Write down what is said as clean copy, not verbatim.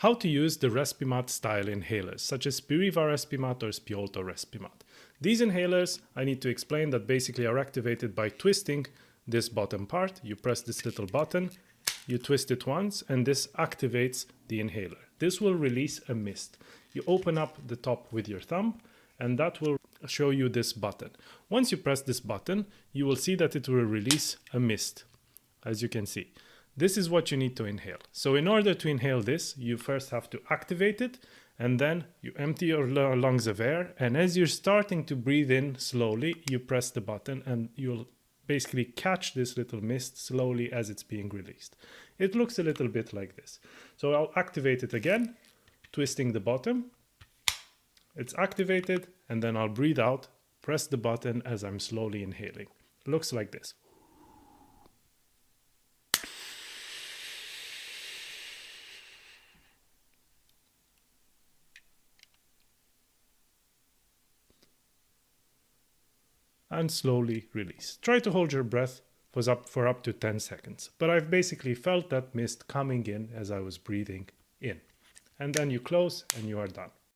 How to use the Respimat style inhalers, such as Spiriva Respimat or Spiolto Respimat. These inhalers, I need to explain that basically are activated by twisting this bottom part. You press this little button, you twist it once, and this activates the inhaler. This will release a mist. You open up the top with your thumb, and that will show you this button. Once you press this button, you will see that it will release a mist, as you can see. This is what you need to inhale. So in order to inhale this, you first have to activate it, and then you empty your lungs of air. And as you're starting to breathe in slowly, you press the button and you'll basically catch this little mist slowly as it's being released. It looks a little bit like this. So I'll activate it again, twisting the bottom. It's activated, and then I'll breathe out, press the button as I'm slowly inhaling. It looks like this. And slowly release. Try to hold your breath for up to 10 seconds. But I've basically felt that mist coming in as I was breathing in. And then you close and you are done.